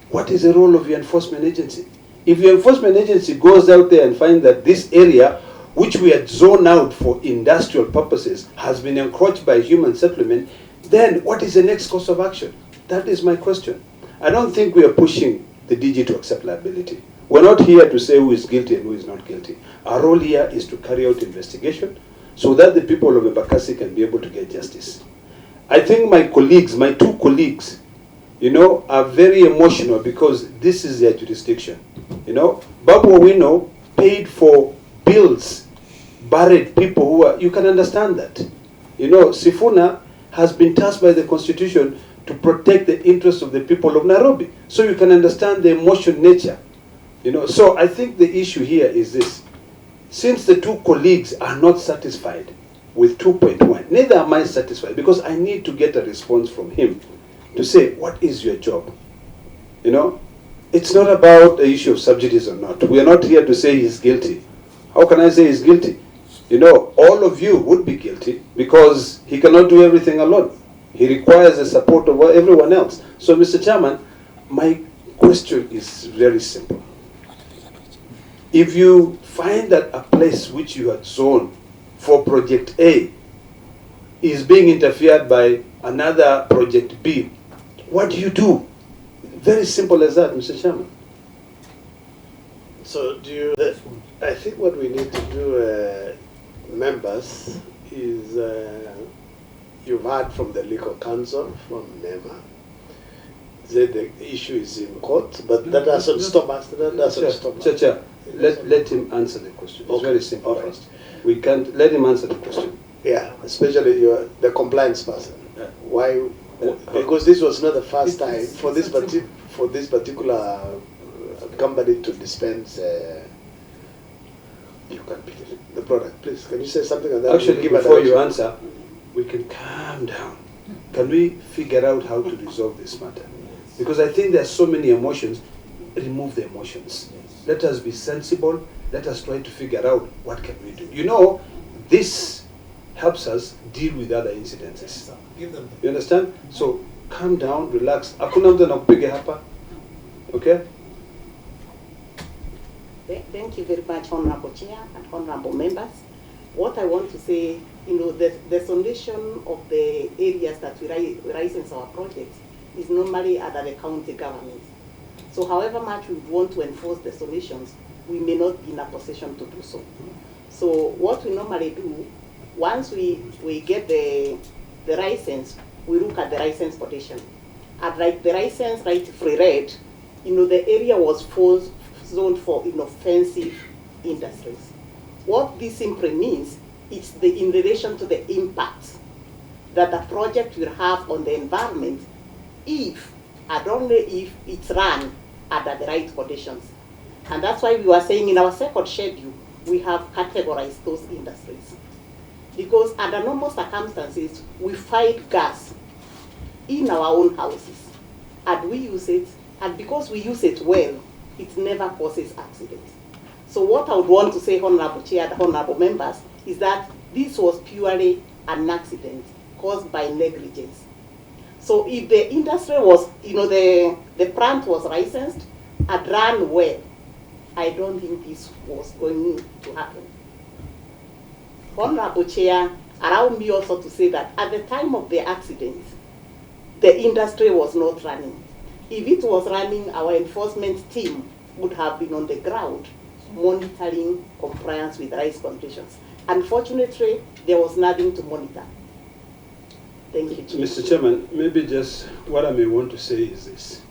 what is the role of your enforcement agency? If your enforcement agency goes out there and finds that this area, which we had zoned out for industrial purposes, has been encroached by human settlement, then what is the next course of action? That is my question. I don't think we are pushing the DG to accept liability. We're not here to say who is guilty and who is not guilty. Our role here is to carry out investigation so that the people of Embakasi can be able to get justice. I think my colleagues, my two colleagues, are very emotional because this is their jurisdiction. Babu Owino paid for bills, buried people who are, you can understand that. Sifuna has been tasked by the Constitution to protect the interests of the people of Nairobi. So you can understand the emotional nature. So I think the issue here is this. Since the two colleagues are not satisfied with 2.1, neither am I satisfied, because I need to get a response from him to say, what is your job? It's not about the issue of subsidies or not. We are not here to say he's guilty. How can I say he's guilty? All of you would be guilty because he cannot do everything alone. He requires the support of everyone else. So, Mr. Chairman, my question is very simple. If you find that a place which you had zoned for Project A is being interfered by another Project B, what do you do? Very simple as that, Mr. Chairman. So I think what we need to do, members, is you've heard from the legal counsel, from MEMA. The issue is in court, but that doesn't stop us. That doesn't stop us. Chair, let him answer the question. It's very simple. Right. We can't let him answer the question. Yeah, especially the compliance person. Yeah. Why? Because this was not the first time for this particular company to dispense the product. Please, can you say something on that? Actually, before you answer, we can calm down. Can we figure out how to resolve this matter? Because I think there are so many emotions. Remove the emotions. Let us be sensible. Let us try to figure out what can we do. This helps us deal with other incidences. You understand? So calm down, relax. Hakuna mtu anakupiga hapa. Okay? Thank you very much, Honorable Chair and Honorable Members. What I want to say, the solution of the areas that we license our projects is normally under the county government. So however much we want to enforce the solutions, we may not be in a position to do so. So what we normally do, once we get the license, we look at the license quotation. And like the license, right, if we read, the area was zoned for inoffensive industries. What this simply means is in relation to the impact that the project will have on the environment if and only if it's run under the right conditions. And that's why we were saying in our second schedule, we have categorized those industries. Because under normal circumstances, we find gas in our own houses, and we use it, and because we use it well, it never causes accidents. So what I would want to say, Honorable Chair and Honorable Members, is that this was purely an accident caused by negligence. So if the industry was, the plant was licensed and ran well, I don't think this was going to happen. Honorable Chair, allow me also to say that at the time of the accident, the industry was not running. If it was running, our enforcement team would have been on the ground monitoring compliance with rice conditions. Unfortunately, there was nothing to monitor. Thank you, Chair. Mr. Chairman, maybe just what I may want to say is this.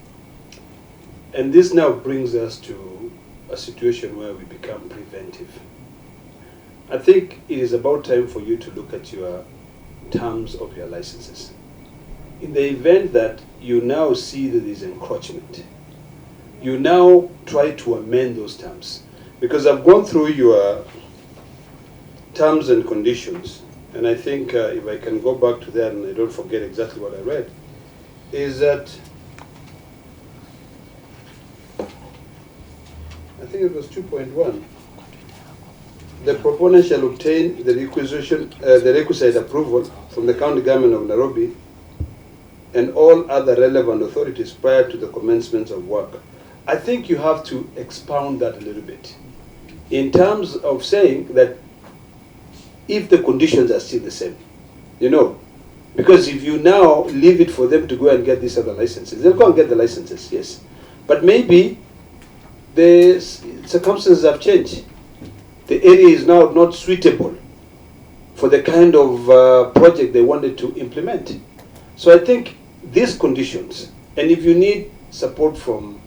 And this now brings us to a situation where we become preventive. I think it is about time for you to look at your terms of your licenses. in the event that you now see that there's encroachment, you now try to amend those terms. Because I've gone through your terms and conditions, and I think if I can go back to that and I don't forget exactly what I read, is that I think it was 2.1. The proponent shall obtain the requisite approval from the county government of Nairobi and all other relevant authorities prior to the commencement of work. I think you have to expound that a little bit in terms of saying that if the conditions are still the same, you know, because if you now leave it for them to go and get these other licenses, they'll go and get the licenses, yes, but maybe the circumstances have changed. The area is now not suitable for the kind of project they wanted to implement. So I think these conditions, and if you need support from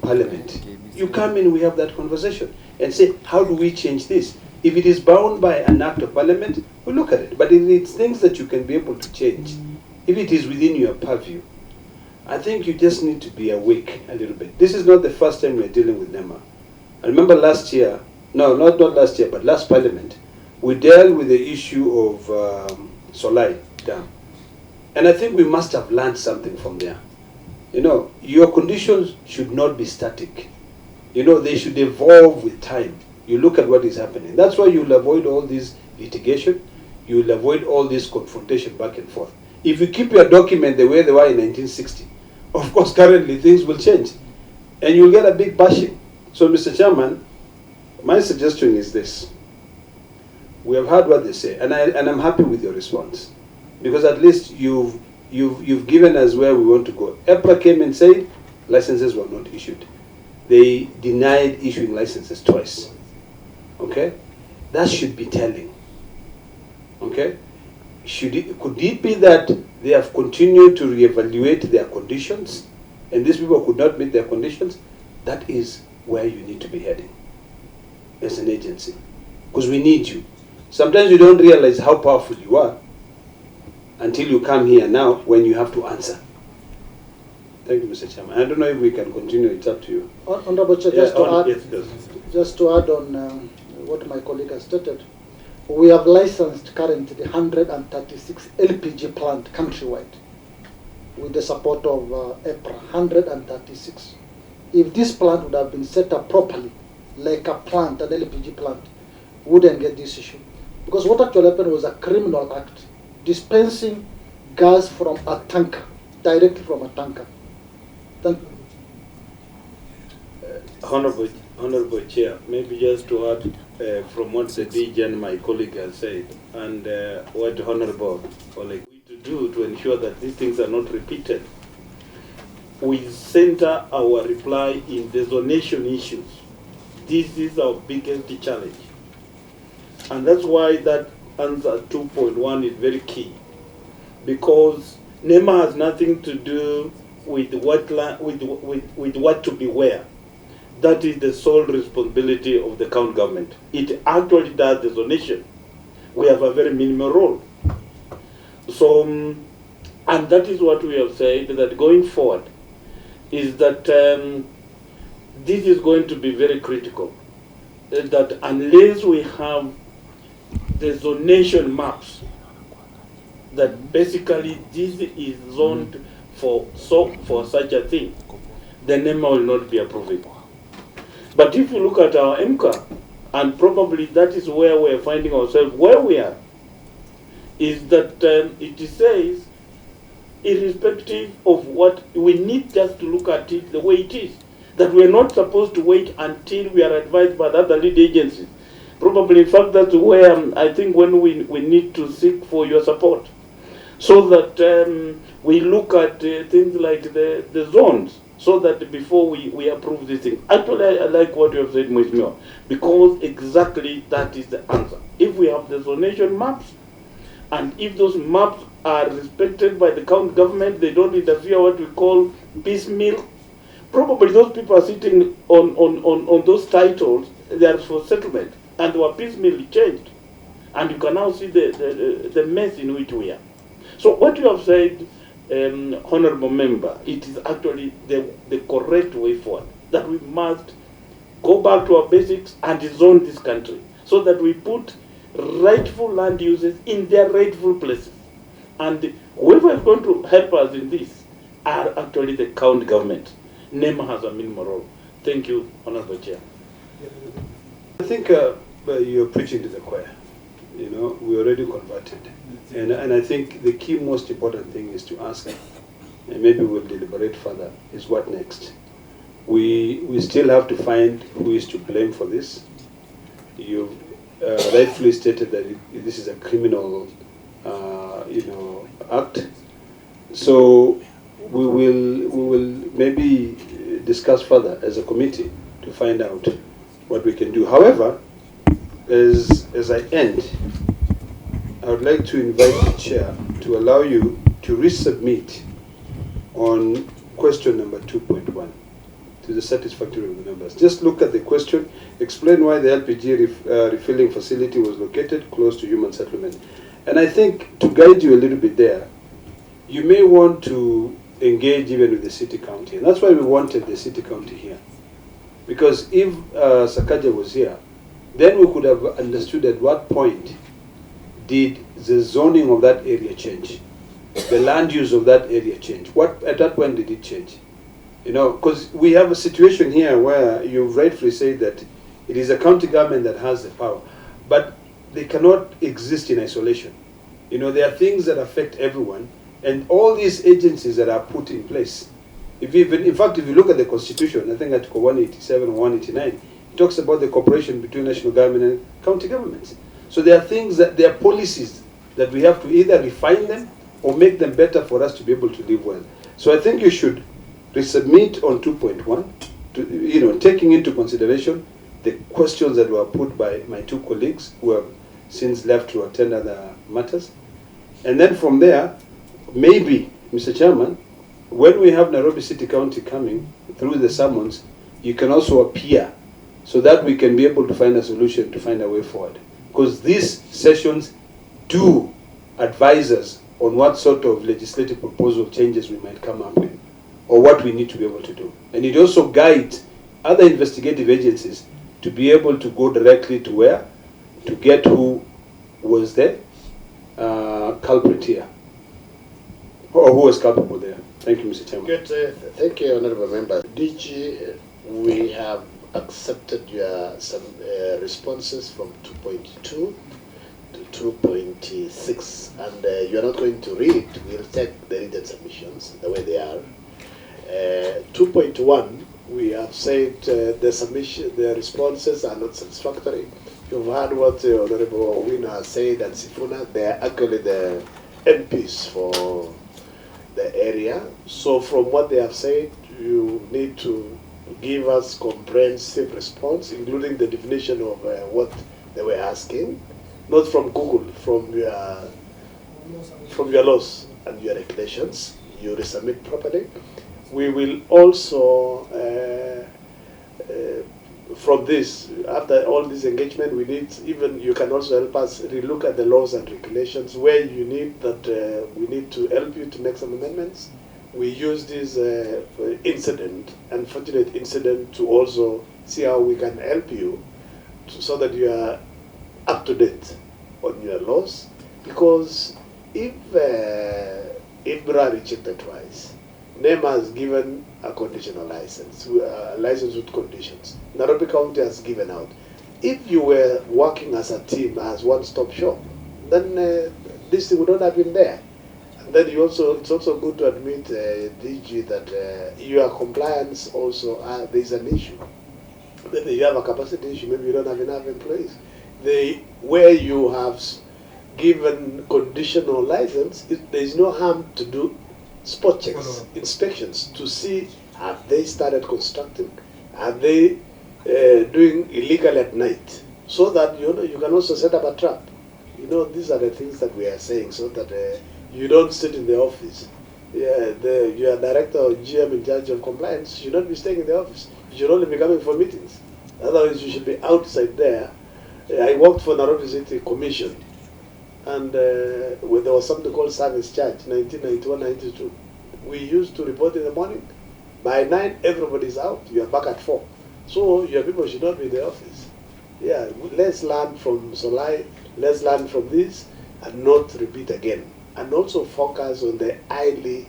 Parliament, you come in, we have that conversation and say, how do we change this? If it is bound by an act of Parliament, we'll look at it. But if it's things that you can be able to change, if it is within your purview, I think you just need to be awake a little bit. This is not the first time we're dealing with MEMA. I remember last year, no, not last year, but last Parliament, we dealt with the issue of Solai Dam. And I think we must have learned something from there. You know, your conditions should not be static. You know, they should evolve with time. You look at what is happening. That's why you'll avoid all this litigation. You'll avoid all this confrontation back and forth. If you keep your document the way they were in 1960, of course, currently things will change. And you'll get a big bashing. So, Mr. Chairman, my suggestion is this. We have heard what they say, and I'm happy with your response. Because at least you've given us where we want to go. EPRA came and said licenses were not issued. They denied issuing licenses twice. Okay? That should be telling. Okay? Could it be that they have continued to reevaluate their conditions and these people could not meet their conditions? That is where you need to be heading as an agency. Because we need you. Sometimes you don't realize how powerful you are until you come here now when you have to answer. Thank you, Mr. Chairman. I don't know if we can continue. It's up to you. Honorable Chair, just to add on what my colleague has stated, we have licensed currently 136 LPG plant countrywide with the support of EPRA, 136. If this plant would have been set up properly, like a plant, an LPG plant, we wouldn't get this issue. Because what actually happened was a criminal act, dispensing gas from a tanker, directly from a tanker. Thank you. Honorable Chair, maybe just to add from what the DG and my colleague has said, and what Honorable Oleg we to do to ensure that these things are not repeated. We center our reply in the zonation issues. This is our biggest challenge. And that's why that answer 2.1 is very key. Because NEMA has nothing to do with what to be where. That is the sole responsibility of the county government. It actually does the zonation. We have a very minimal role. So, and that is what we have said, that going forward is that this is going to be very critical. That unless we have the zonation maps, that basically this is zoned for such a thing, the NEMA will not be approving. But if you look at our MCA, and probably that is where we're finding ourselves where we are, is that it says, irrespective of what, we need just to look at it the way it is, that we're not supposed to wait until we are advised by the other lead agencies. Probably, in fact, that's where I think when we need to seek for your support, so that we look at things like the zones, so that before we approve this thing. Actually, I like what you have said, Mheshimiwa, because exactly that is the answer. If we have the zonation maps, and if those maps are respected by the county government, they don't interfere what we call piecemeal, probably those people are sitting on those titles, they are for settlement, and they were piecemeal changed. And you can now see the mess in which we are. So what you have said honorable member, it is actually the correct way forward, that we must go back to our basics and zone this country so that we put rightful land uses in their rightful places. And whoever is going to help us in this are actually the county government. MEMA has a minimal role. Thank you, Honorable Chair. I think you're preaching to the choir. You know, we already converted. And I think the key most important thing is to ask, and maybe we'll deliberate further, is what next? We still have to find who is to blame for this. You've rightfully stated that this is a criminal act. So we will maybe discuss further as a committee to find out what we can do. However, as I end, I would like to invite the chair to allow you to resubmit on question number 2.1 to the satisfactory of the members. Just look at the question, explain why the LPG refilling facility was located close to human settlement. And I think to guide you a little bit there, you may want to engage even with the city county. And that's why we wanted the city county here. Because if Sakaja was here, then we could have understood at what point did the zoning of that area change, the land use of that area change. At that point did it change? You know, because we have a situation here where you've rightfully said that it is a county government that has the power, but they cannot exist in isolation. You know, there are things that affect everyone, and all these agencies that are put in place. In fact, if you look at the Constitution, I think Article 187 or 189, it talks about the cooperation between national government and county governments. So there are things there are policies that we have to either refine them or make them better for us to be able to live well. So I think you should resubmit on 2.1, taking into consideration the questions that were put by my two colleagues who have since left to attend other matters. And then from there, maybe, Mr. Chairman, when we have Nairobi City County coming through the summons, you can also appear so that we can be able to find a solution, to find a way forward. Because these sessions do advise us on what sort of legislative proposal changes we might come up with, or what we need to be able to do. And it also guides other investigative agencies to be able to go directly to where, to get who was the culprit here, or who was culpable there. Thank you, Mr. Chairman. Good. Thank you, Honorable Member. DG, we have accepted your some responses from 2.2 to 2.6, and you're not going to read. We'll take the written submissions the way they are. 2.1, we have said the responses are not satisfactory. You've heard what Honorable Owino has said, and Sifuna, they are actually the MPs for the area. So from what they have said, you need to give us comprehensive response, including the definition of what they were asking, not from Google, from your laws and your regulations. You resubmit properly. We will also, from this, after all this engagement, we need, even you can also help us relook at the laws and regulations where you need that we need to help you to make some amendments. We use this unfortunate incident to also see how we can help you so that you are up to date on your laws. Because if BRA rejected twice, NEMA has given a conditional license, a license with conditions. Nairobi County has given out. If you were working as a team, as one-stop shop, then this thing would not have been there. And then it's also good to admit, DG, that your compliance also, there's an issue. Maybe you have a capacity issue, maybe you don't have enough employees. Where you have given conditional license, there is no harm to do spot checks, inspections, to see have they started constructing, are they doing illegal at night, so that you can also set up a trap. These are the things that we are saying, so that you don't sit in the office. Your director or GM in charge of compliance should not be staying in the office. You should only be coming for meetings. Otherwise, you should be outside there. I worked for Nairobi City Commission, and when there was something called service charge, 1991, 92. We used to report in the morning. By 9, everybody's out. You are back at 4. So your people should not be in the office. Yeah, let's learn from Solai. Let's learn from this and not repeat again. And also focus on the highly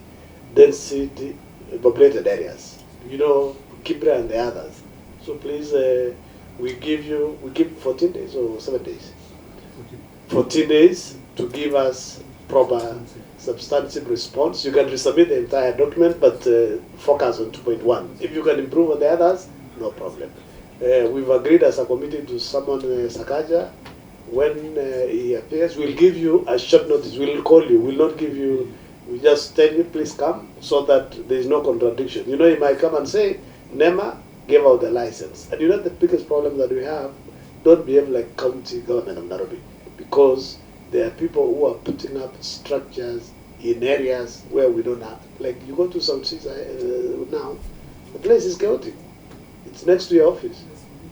density populated areas. You know, Kibra and the others. So please, we give 14 days or 7 days? 14 days to give us proper substantive response. You can resubmit the entire document, but focus on 2.1. If you can improve on the others, no problem. We've agreed as a committee to summon Sakaja. When he appears, we'll give you a short notice. We'll call you. We'll not give you, we just tell you, please come, so that there is no contradiction. You know, he might come and say, NEMA gave out the license. And you know the biggest problem that we have, don't behave like county government of Nairobi, because there are people who are putting up structures in areas where we don't have. Like you go to South Sea now, the place is chaotic. It's next to your office.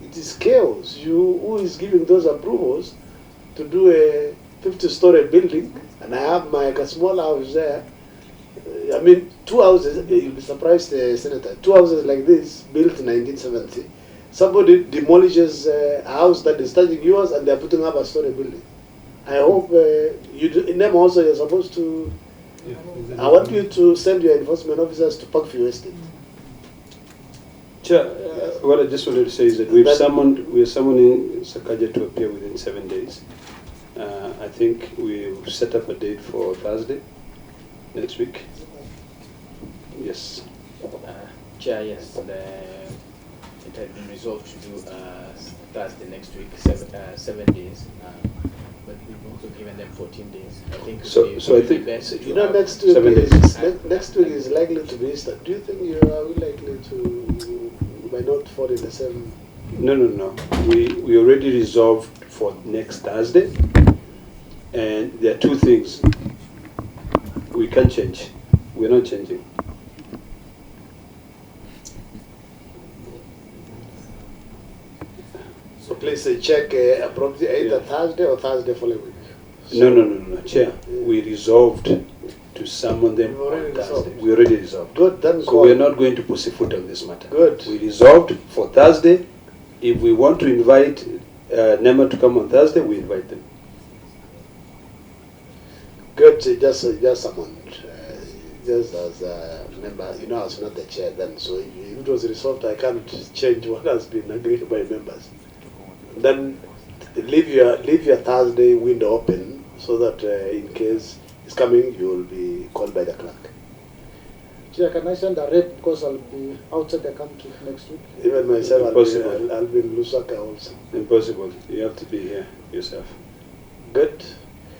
It is chaos. Who is giving those approvals to do a 50-story building? And I have a small house there. I mean, 2 houses, you'll be surprised, Senator, 2 houses like this, built in 1970. Somebody demolishes a house that is touching yours and they're putting up a story building. I hope in them also you're supposed to, I want you to send your enforcement officers to Parkview Estate. Chair, what I just wanted to say is that we're summoning Sakaja to appear within 7 days. I think we've set up a date for Thursday next week. Yes. Chair, yes, it had been resolved to do Thursday next week, 7 days. But we've also given them 14 days. I think so I think best. You know, next week next week is likely to be Easter. Do you think you are likely to by not fall in the same? No. We already resolved for next Thursday, and there are 2 things we can't change. We're not changing. So please check appropriate either Thursday or Thursday following week. No, Chair. We resolved to summon them on Thursday. We already resolved. Good, then so we're not going to pussyfoot on this matter. Good. We resolved for Thursday. If we want to invite NEMA to come on Thursday, we invite them. Good, just summoned. Just as a member, you know, I was not the chair then, so if it was resolved, I can't change what has been agreed by members. Then leave your Thursday window open so that in case it's coming, you will be called by the clerk. Chair, can I send a rep because I'll be outside the country next week? Even myself, I'll be in Lusaka also. Impossible. You have to be here yourself. Good.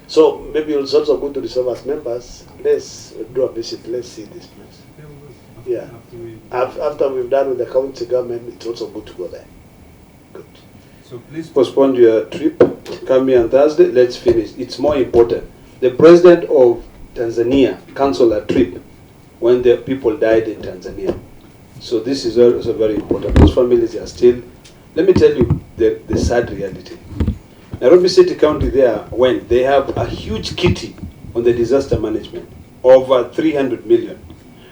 So maybe it's also good to resolve as members. Let's do a visit. Let's see this place. Yeah. After we've done with the county government, it's also good to go there. Good. So please postpone your trip. Come here on Thursday. Let's finish. It's more important. The president of Tanzania canceled a trip when the people died in Tanzania. So this is also very important. Those families are still. Let me tell you the sad reality. Nairobi City County there, when they have a huge kitty on the disaster management, over 300 million.